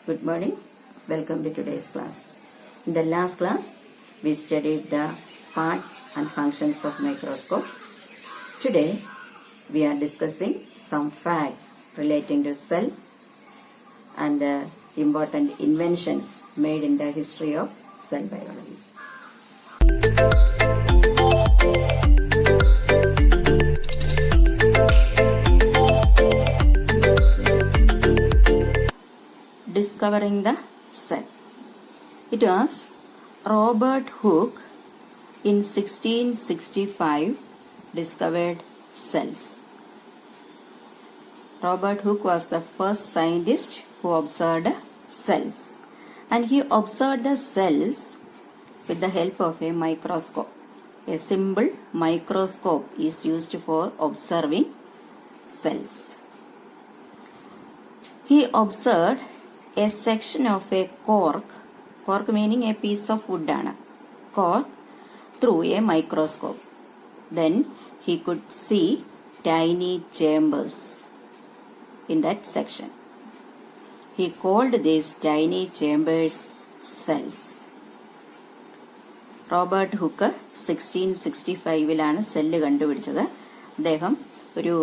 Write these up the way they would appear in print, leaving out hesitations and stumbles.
Good morning. Welcome to today's class. In the last class, we studied the parts and functions of microscope. Today, we are discussing some facts relating to cells and important inventions made in the history of cell biology. Discovering the cell. It was Robert Hooke in 1665 discovered cells. Robert Hooke was the first scientist who observed cells, and he observed the cells with the help of a microscope. A simple microscope is used for observing cells. He observed a section of a cork meaning a piece of wood, cork, through a microscope. Then he could see tiny chambers in that section. He called these tiny chambers cells. Robert Hooke 1665 cell കണ്ടുപിടിച്ചത്. അദ്ദേഹം ഒരു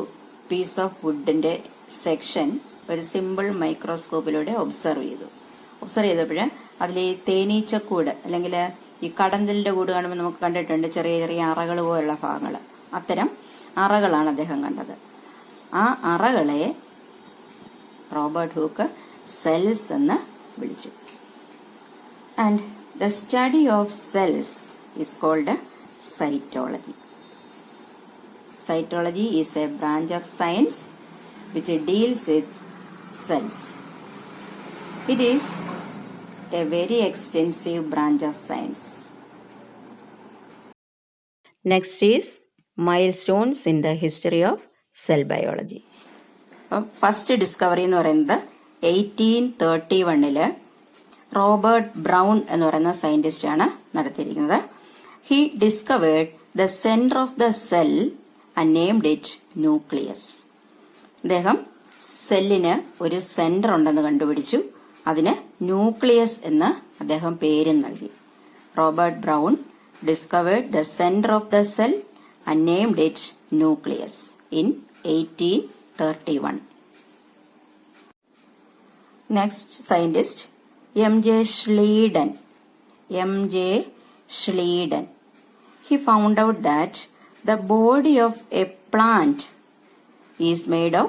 piece of വുഡിന്റെ section ഒരു simple മൈക്രോസ്കോപ്പിലൂടെ observe ചെയ്തപ്പോൾ അതിൽ ഈ തേനീച്ചക്കൂട് അല്ലെങ്കിൽ ഈ കടന്തലിന്റെ കൂട് കാണുമ്പോൾ നമുക്ക് കണ്ടിട്ടുണ്ട് ചെറിയ ചെറിയ അറകൾ പോലുള്ള ഭാഗങ്ങൾ. അത്തരം അറകളാണ് അദ്ദേഹം കണ്ടത്. ആ അറകളെ റോബർട്ട് ഹൂക്ക് സെൽസ് എന്ന് വിളിച്ചു. And the study of cells is called cytology. Cytology is a branch of science which deals with cells. It is a very extensive branch of science. Next is milestones in the history of cell biology. First discovery എന്ന് പറയുന്നത് 1831 Robert brown എന്ന് പറയുന്ന scientist ആണ് നടത്തിയിരിക്കുന്നത്. He discovered the centre of the cell and named it nucleus. അദ്ദേഹം സെല്ലിന് ഒരു centre ഉണ്ടെന്ന് കണ്ടുപിടിച്ചു. അതിന് ന്യൂക്ലിയസ് എന്ന് അദ്ദേഹം പേരും നൽകി. Robert brown discovered the centre of the cell and named it nucleus in 1831. Next scientist M.J. Schleiden. He found out that the body of a plant is made of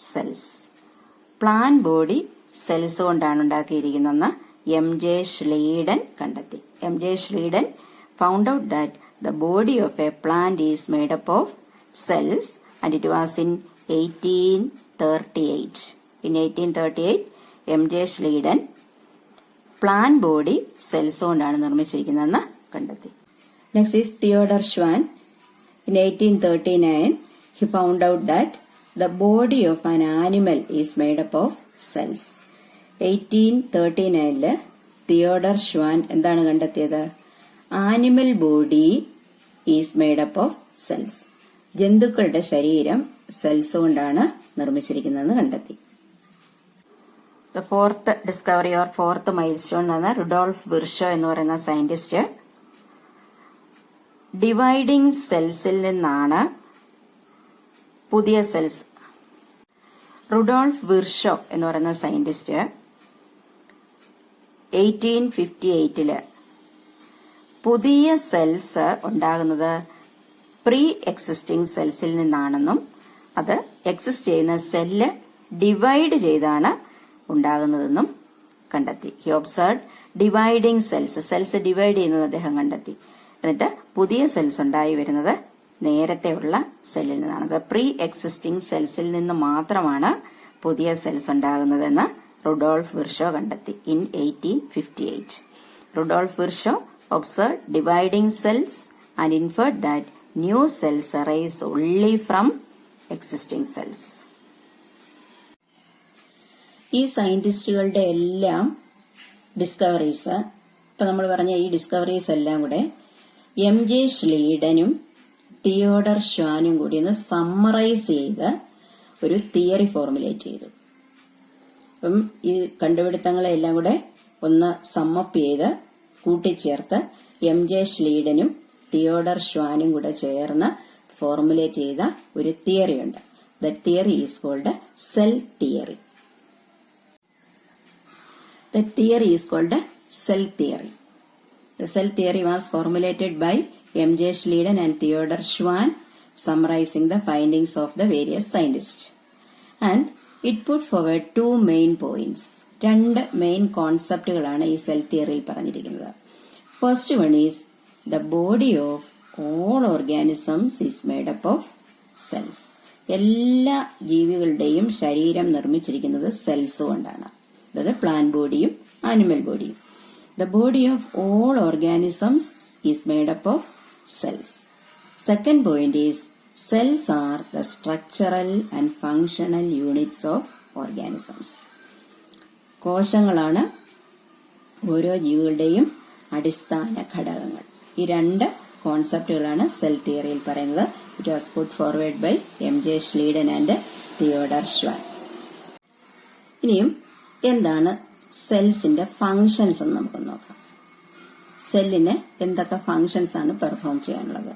cells. Plant body cells കൊണ്ടാണ് ഉണ്ടാക്കിയിരിക്കുന്നതെന്ന് M.J. Schleiden കണ്ടെത്തി. M.J. Schleiden found out that the body of a plant is made up of cells, and it was in 1838. In 1838, M.J. Schleiden plant body cells കൊണ്ടാണ് നിർമ്മിച്ചിരിക്കുന്നതെന്ന് കണ്ടെത്തി. Next is Theodor Schwann. In 1839, he found out that the body of an animal is made up of cells. 1839 Theodore Schwann എന്താണ് കണ്ടെത്തിയത്? Animal body is made up of cells. ജന്തുക്കളുടെ ശരീരം cells കൊണ്ടാണ് നിർമ്മിച്ചിരിക്കുന്നതെന്ന് കണ്ടെത്തി. The fourth discovery or fourth mile stone ആണ് Rudolf Virchow എന്ന് പറയുന്ന scientist dividing സെൽസിൽ നിന്നാണ് പുതിയ സെൽസ്. റുഡോൾഫ് വിർഷോ എന്ന് പറയുന്ന സയന്റിസ്റ്റ് 1858 പുതിയ സെൽസ് ഉണ്ടാകുന്നത് പ്രീ എക്സിസ്റ്റിംഗ് സെൽസിൽ നിന്നാണെന്നും അത് എക്സിസ്റ്റ് ചെയ്യുന്ന സെല്ല് ഡിവൈഡ് ചെയ്താണ് ഉണ്ടാകുന്നതെന്നും കണ്ടെത്തി. He observed dividing cells divide ചെയ്യുന്നത് അദ്ദേഹം കണ്ടെത്തി. എന്നിട്ട് പുതിയ സെൽസ് ഉണ്ടായി വരുന്നത് നേരത്തെയുള്ള സെല്ലിൽ നിന്നാണ്. പ്രീ എക്സിസ്റ്റിംഗ് സെൽസിൽ നിന്ന് മാത്രമാണ് പുതിയ സെൽസ് ഉണ്ടാകുന്നതെന്ന് റുഡോൾഫ് വിർഷോ കണ്ടെത്തി. In 1858 Rudolf Virchow observe dividing cells and inferred that new cells arise only from existing cells. ഈ സയന്റിസ്റ്റുകളുടെ എല്ലാം ഡിസ്കവറീസ്, ഇപ്പൊ നമ്മൾ പറഞ്ഞ ഈ ഡിസ്കവറീസ് എല്ലാം കൂടെ M.J. Schleidenനും തിയോഡർ ഷ്വാനും കൂടി ഒന്ന് സമ്മറൈസ് ചെയ്ത് ഒരു തിയറി ഫോർമുലേറ്റ് ചെയ്തു. അപ്പം ഈ കണ്ടുപിടുത്തങ്ങളെല്ലാം കൂടെ ഒന്ന് സമ്മപ്പ് ചെയ്ത് കൂട്ടിച്ചേർത്ത് MJ Schleiden തിയോഡർ ഷ്വാനും കൂടെ ചേർന്ന് ഫോർമുലേറ്റ് ചെയ്ത ഒരു തിയറി ഉണ്ട്. The theory is called cell theory. The theory is called cell theory. The cell theory was formulated by MJ Schleiden and Theodor Schwann, summarizing the findings of the various scientists. And it put forward two main points. രണ്ട് main കോൺസെപ്റ്റുകളാണ് ഈ cell തിയറിയിൽ പറഞ്ഞിരിക്കുന്നത്. First one is the body of all organisms is made up of cells. എല്ലാ ജീവികളുടെയും ശരീരം നിർമ്മിച്ചിരിക്കുന്നത് cells കൊണ്ടാണ്. അതായത് പ്ലാന്റ് ബോഡിയും ആനിമൽ ബോഡിയും. The body of all organisms is made up of cells. Second point is cells are the structural and functional units of organisms. കോശങ്ങളാണ് ഓരോ ജീവികളുടെയും അടിസ്ഥാന ഘടകങ്ങൾ. ഈ രണ്ട് കോൺസെപ്റ്റുകളാണ് സെൽ തിയറിയിൽ പറയുന്നത്. It was put forward by MJ Schleiden and Theodor Schwann. ഇനിയും എന്താണ് സെൽസിന്റെ ഫങ്ഷൻസ് എന്ന് നമുക്ക് നോക്കാം. സെല്ലിന് എന്തൊക്കെ ഫങ്ഷൻസ് ആണ് പെർഫോം ചെയ്യാനുള്ളത്?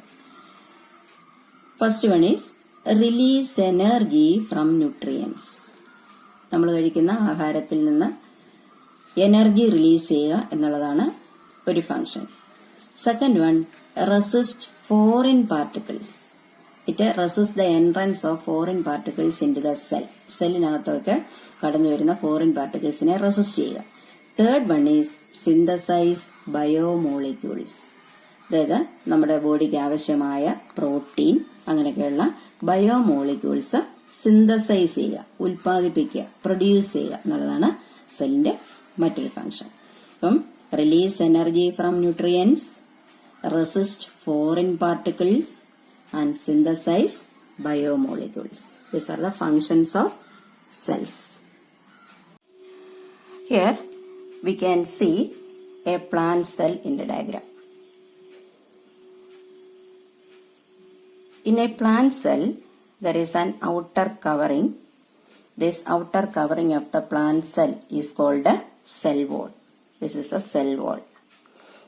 First one is release energy from nutrients. നമ്മൾ കഴിക്കുന്ന ആഹാരത്തിൽ നിന്ന് എനർജി റിലീസ് ചെയ്യുക എന്നുള്ളതാണ് ഒരു function. Second one resist foreign particles. It resist the entrance of foreign particles into the cell. സെല്ലിനകത്തൊക്കെ കടന്നു വരുന്ന ഫോറിൻ പാർട്ടിക്കിൾസിനെ റെസിസ്റ്റ് ചെയ്യുക. Third one is synthesise biomolecules. അതായത് നമ്മുടെ ബോഡിക്ക് ആവശ്യമായ പ്രോട്ടീൻ അങ്ങനെയൊക്കെയുള്ള ബയോമോളിക്യൂൾസ് സിന്തസൈസ് ചെയ്യുക, ഉൽപ്പാദിപ്പിക്കുക, പ്രൊഡ്യൂസ് ചെയ്യുക എന്നുള്ളതാണ് സെല്ലിന്റെ മറ്റൊരു ഫംഗ്ഷൻ. അപ്പം release energy from nutrients, resist foreign particles and synthesize biomolecules. These are the functions of cells. Here we can see a plant cell in the diagram. In a plant cell, there is an outer covering. This outer covering of the plant cell is called a cell wall. This is a cell wall.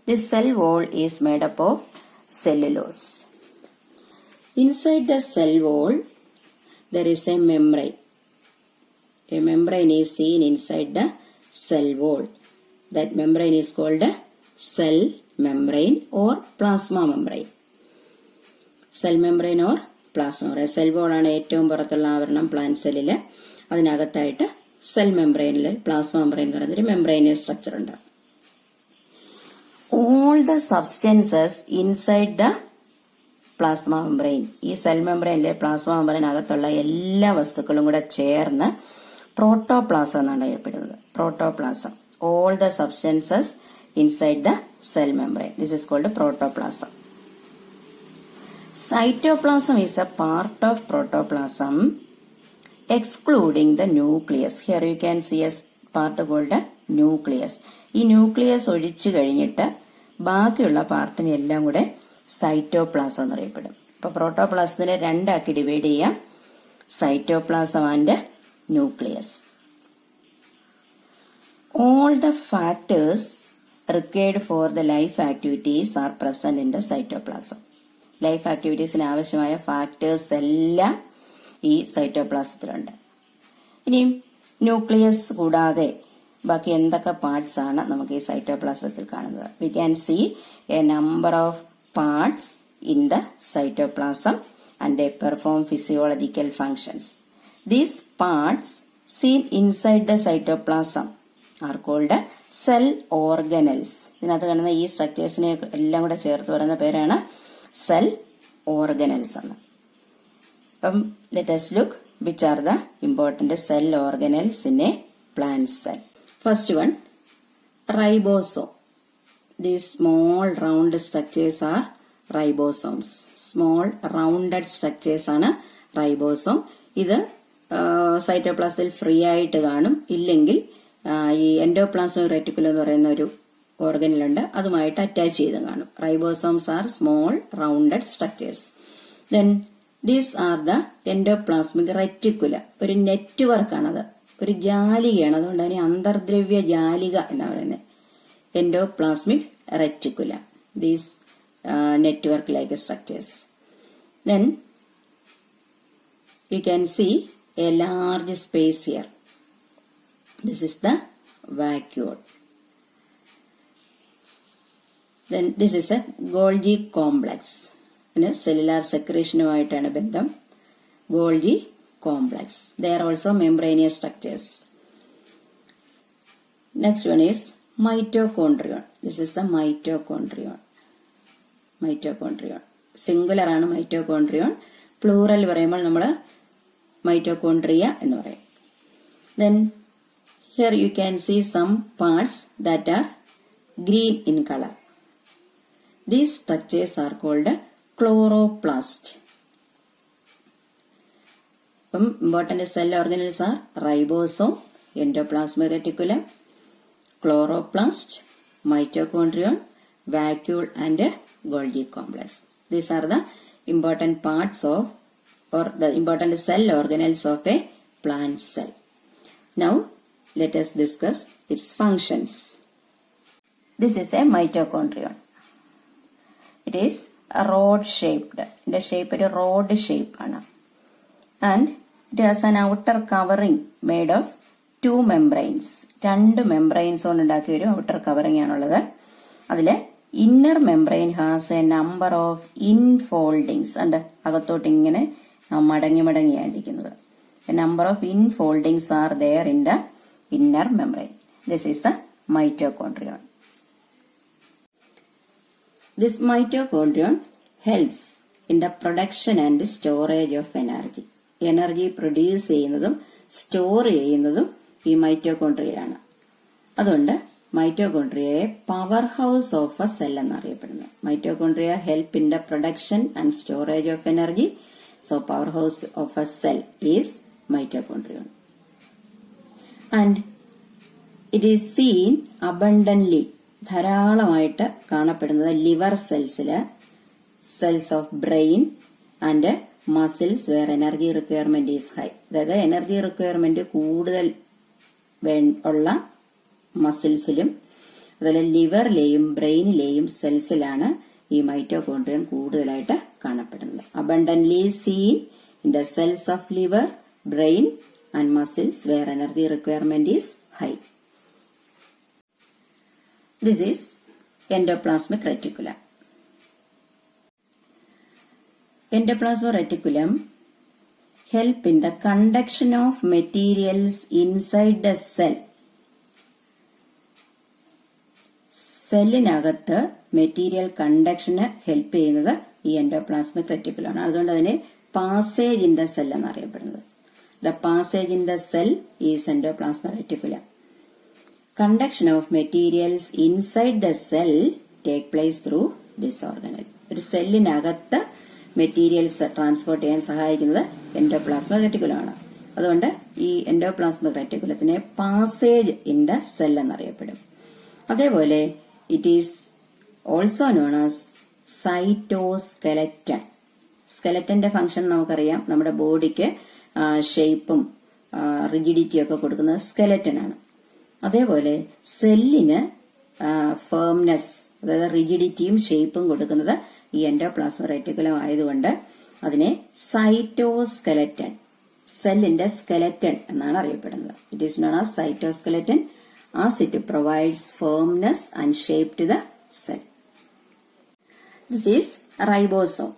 This cell wall is made up of cellulose. Inside the cell wall, there is a membrane. A membrane is seen inside the cell wall. That membrane is called a cell membrane or plasma membrane. Cell membrane or plasma membrane. Cell wall ആണ് ഏറ്റവും പുറത്തുള്ള ആവരണം plant സെല്ലില്. അതിനകത്തായിട്ട് cell മെംബ്രെയിനിൽ plasma membrane എന്ന് പറയുന്നൊരു membranous structure ഉണ്ട്. All the substances inside the plasma membrane, ഈ സെൽ മെംബ്രെയിനിലെ പ്ലാസ്മ മെംബ്രെയിനകത്തുള്ള എല്ലാ വസ്തുക്കളും കൂടെ ചേർന്ന് പ്രോട്ടോപ്ലാസം എന്നാണ് അറിയപ്പെടുന്നത്. Protoplasm. All the substances inside the cell membrane. This is called protoplasm. Cytoplasm is a part of protoplasm excluding the nucleus. Here you can see a part called nucleus. ഈ nucleus ഒഴിച്ചു കഴിഞ്ഞിട്ട് ബാക്കിയുള്ള പാർട്ടിനെ എല്ലാം കൂടെ cytoplasm എന്നറിയപ്പെടും. ഇപ്പൊ പ്രോട്ടോപ്ലാസത്തിനെ രണ്ടാക്കി divide ചെയ്യാം, cytoplasm and nucleus. All the factors required for the life activities are present in the cytoplasm. Life ആക്ടിവിറ്റീസിന് ആവശ്യമായ ഫാക്ടേഴ്സ് എല്ലാം ഈ സൈറ്റോപ്ലാസത്തിലുണ്ട്. ഇനിയും ന്യൂക്ലിയസ് കൂടാതെ ബാക്കി എന്തൊക്കെ പാർട്സ് ആണ് നമുക്ക് ഈ സൈറ്റോപ്ലാസത്തിൽ കാണുന്നത്? We can see a number of parts in the cytoplasm and they perform physiological functions. These parts seen inside the cytoplasm are called cell organelles. ഇതിനകത്ത് കാണുന്ന ഈ സ്ട്രക്ചേഴ്സിനെ എല്ലാം കൂടെ ചേർത്ത് പറയുന്ന പേരാണ് സെൽ ഓർഗനൽസ് എന്ന്. അപ്പം let us look which are the important cell organelles in a plant cell. First one, ribosome. These small round structures are ribosomes. Small rounded structures ആണ് റൈബോസോം. ഇത് സൈറ്റോപ്ലാസത്തിൽ ഫ്രീ ആയിട്ട് കാണും. ഇല്ലെങ്കിൽ ഈ എൻഡോപ്ലാസ്മിക് റെറ്റിക്കുലം എന്ന് പറയുന്ന ഒരു ഓർഗനിലുണ്ട്, അതുമായിട്ട് അറ്റാച്ച് ചെയ്ത് കാണും. Ribosomes are small rounded structures. Then these are the endoplasmic reticulum. ഒരു നെറ്റ്വർക്കാണത്. ഒരു ജാലികയാണ്. അതുകൊണ്ട് അതിനെ അന്തർദ്രവ്യ ജാലിക എന്നാണ് പറയുന്നത്. Endoplasmic reticulum. These network like structures. Then you can see a large space here. This is the vacuole. Then this is a Golgi complex. പിന്നെ cellular സെക്രീഷനുമായിട്ടാണ് ബന്ധം. Golgi complex. They are also membranous structures. Next one is mitochondrion. This is the mitochondrion. Singular ആണ് mitochondrion. Plural പറയുമ്പോൾ നമ്മൾ mitochondria എന്ന് പറയും. Then here you can see some parts that are green in color. These structures are called chloroplast. Important cell organelles are ribosome, endoplasmic reticulum, chloroplast, mitochondrion, vacuole and Golgi complex. These are the important parts of or the important cell organelles of a plant cell. Now let us discuss its functions. This is a mitochondrion. It is a rod shaped. The shape is a rod shape and it has an outer covering made of two membranes. രണ്ട് membranes കൊണ്ട് ഉണ്ടാക്കിയ ഒരു outer covering ആണുള്ളത്. അതിലെ inner membrane has a number of infoldings ഉണ്ട്. അകത്തോട്ട് ഇങ്ങനെ മടങ്ങിയായിരിക്കുന്നത്. Number of infoldings are there in the inner membrane. This is a mitochondrion. This mitochondrion helps in the production and storage of energy. Energy produce ചെയ്യുന്നതും store ചെയ്യുന്നതും ഈ മൈറ്റോകോൺട്രിയയിലാണ്. അതുകൊണ്ട് മൈറ്റോകോൺട്രിയയെ powerhouse of a cell എന്നറിയപ്പെടുന്നു. Mitochondria help in the production and storage of energy. So powerhouse of a cell is mitochondrion. And it is seen abundantly, ധാരാളമായിട്ട് കാണപ്പെടുന്നത് liver സെൽസില്, cells of brain and muscles where energy requirement is high. അതായത് energy requirement കൂടുതൽ ഉള്ള മസിൽസിലും അതുപോലെ ലിവറിലെയും ബ്രെയിനിലെയും സെൽസിലാണ് ഈ mitochondrion കൂടുതലായിട്ട് കാണപ്പെടുന്നത്. Abundantly seen in the cells of liver, brain and muscles where energy requirement is high. This is endoplasmic reticulum. Endoplasmic reticulum help in the conduction of materials inside the cell. സെല്ലിനകത്ത് material കണ്ടക്ഷന് help ചെയ്യുന്നത് ഈ endoplasmic റെറ്റിക്കുലമാണ്. അതുകൊണ്ട് അതിനെ passage in the cell എന്നറിയപ്പെടുന്നത്. The passage in the cell is endoplasmic reticulum. Conduction of materials inside the cell take place through this organelle. ഒരു സെല്ലിനകത്ത് മെറ്റീരിയൽസ് ട്രാൻസ്പോർട്ട് ചെയ്യാൻ സഹായിക്കുന്നത് എൻഡോപ്ലാസ്മിക് റെറ്റിക്കുലമാണ്. അതുകൊണ്ട് ഈ എൻഡോപ്ലാസ്മിക് റെറ്റിക്കുലത്തിനെ പാസേജ് ഇൻ ദ സെൽ എന്നറിയപ്പെടും. അതേപോലെ it is also known as cytoskeleton. സ്കെലറ്റന്റെ ഫംഗ്ഷൻ നമുക്കറിയാം. നമ്മുടെ ബോഡിക്ക് ഷേപ്പും റിജിഡിറ്റിയും ഒക്കെ കൊടുക്കുന്നത് സ്കെലറ്റൻ ആണ്. അതേപോലെ സെല്ലിന് ഫേംനെസ്, അതായത് റിജിഡിറ്റിയും ഷേപ്പും കൊടുക്കുന്നത് ഈ എൻഡോപ്ലാസ്മിക് റെറ്റിക്കുലം ആയതുകൊണ്ട് അതിനെ സൈറ്റോസ്കെലറ്റൻ, സെല്ലിന്റെ സ്കെലറ്റൻ എന്നാണ് അറിയപ്പെടുന്നത്. It is known as cytoskeleton as it provides firmness and shape to the cell. This is ribosome.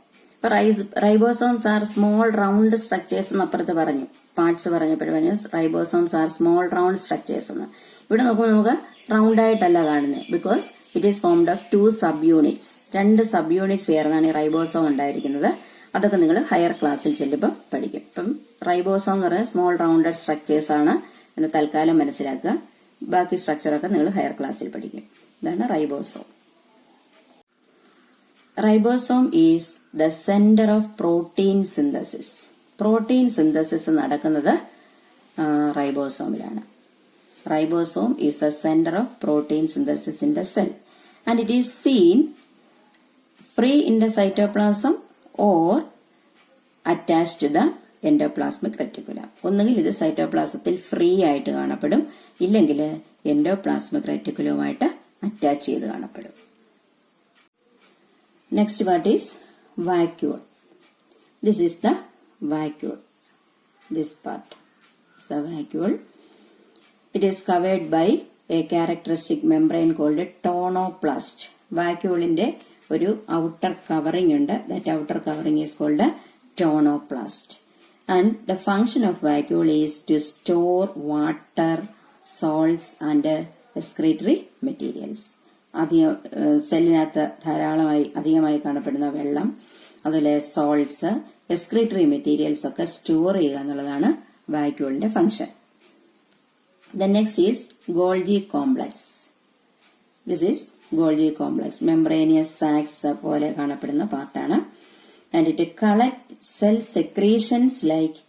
Ribosomes are small round structures എന്ന് അപ്പുറത്ത് പറഞ്ഞു, പാർട്സ് പറഞ്ഞപ്പോൾ പറഞ്ഞു ribosomes are small round structures എന്ന്. ഇവിടെ നോക്കുമ്പോൾ നമുക്ക് റൗണ്ട് ആയിട്ടല്ല കാണുന്നത്. Because it is formed of 2 sub units. 2 sub units ചേർന്നാണ് ഈ റൈബോസോം ഉണ്ടായിരിക്കുന്നത്. അതൊക്കെ നിങ്ങൾ ഹയർ ക്ലാസ്സിൽ ചെല്ലുമ്പോൾ പഠിക്കും. ഇപ്പം റൈബോസോം എന്ന് പറയുന്നത് സ്മോൾ റൗണ്ടഡ് സ്ട്രക്ചേഴ്സ് ആണ് എന്ന് തൽക്കാലം മനസ്സിലാക്കുക. ബാക്കി സ്ട്രക്ചറൊക്കെ നിങ്ങൾ ഹയർ ക്ലാസ്സിൽ പഠിക്കും. ഇതാണ് ribosome. Ribosome is the centre of protein synthesis. Protein synthesis നടക്കുന്നത് റൈബോസോമിലാണ്. Ribosome is the centre of protein synthesis in the cell and it is seen free in the cytoplasm or attached to the endoplasmic reticulum. ഒന്നുകിൽ ഇത് സൈറ്റോപ്ലാസത്തിൽ free ആയിട്ട് കാണപ്പെടും, ഇല്ലെങ്കിൽ endoplasmic റെറ്റിക്കുലവുമായിട്ട് attach ചെയ്ത് കാണപ്പെടും. Next part is vacuole. This is the vacuole. This part is a vacuole. It is covered by a characteristic membrane called tonoplast. Vacuole-ന്റെ ഒരു outer covering ഉണ്ട്. That outer covering is called a tonoplast. And the function of vacuole is to store water, salts and excretory materials. സെല്ലിനകത്ത് ധാരാളമായി അധികമായി കാണപ്പെടുന്ന വെള്ളം, അതുപോലെ salts, excretory materials ഒക്കെ store ചെയ്യുക എന്നുള്ളതാണ് വാക്യൂളിന്റെ function. The next is Golgi complex. This is Golgi complex. Membranous sacs പോലെ കാണപ്പെടുന്ന പാർട്ടാണ്. And it collect cell secretions like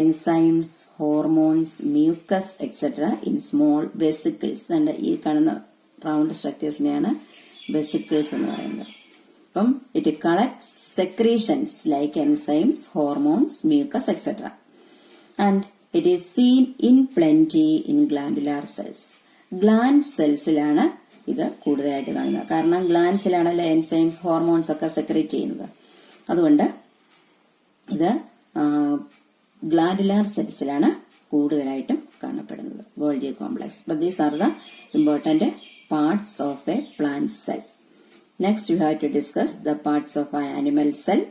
enzymes, hormones, mucus etcetera in small vesicles. ഈ കാണുന്ന റൗണ്ട് സ്ട്രക്ചേഴ്സിനെയാണ് വെസിക്കിൾസ് എന്ന് പറയുന്നത്. അപ്പം it collects secretions like enzymes, hormones, mucus etcetera. And it is seen in plenty in glandular cells. Gland സെൽസിലാണ് ഇത് കൂടുതലായിട്ട് കാണുന്നത്. കാരണം ഗ്ലാൻഡ്സിലാണല്ലോ എൻസൈംസ്, ഹോർമോൺസ് ഒക്കെ സെക്രീറ്റ് ചെയ്യുന്നത്. അതുകൊണ്ട് ഇത് ഗ്ലാൻഡുലാർ സെൽസിലാണ് കൂടുതലായിട്ടും കാണപ്പെടുന്നത്, Golgi complex. But these are the important parts of a plant cell. Next, you have to discuss the parts of an animal cell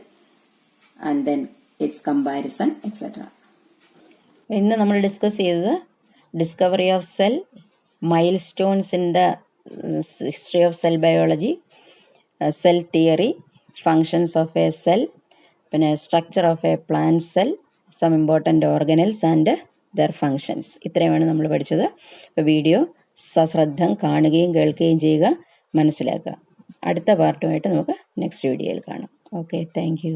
and then its comparison, etc. ഇന്ന് നമ്മൾ discuss ചെയ്തത് discovery of cell, milestones in the history of cell biology, cell theory, functions of a cell, പിന്നെ structure of a plant cell, some important organelles and their functions. ഇത്രയുമാണ് നമ്മൾ പഠിച്ചത്. അപ്പോൾ video സശ്രദ്ധം കാണുകയും കേൾക്കുകയും ചെയ്യുക, മനസ്സിലാക്കുക. അടുത്ത പാർട്ടുമായിട്ട് നമുക്ക് നെക്സ്റ്റ് വീഡിയോയിൽ കാണാം. Okay, thank you.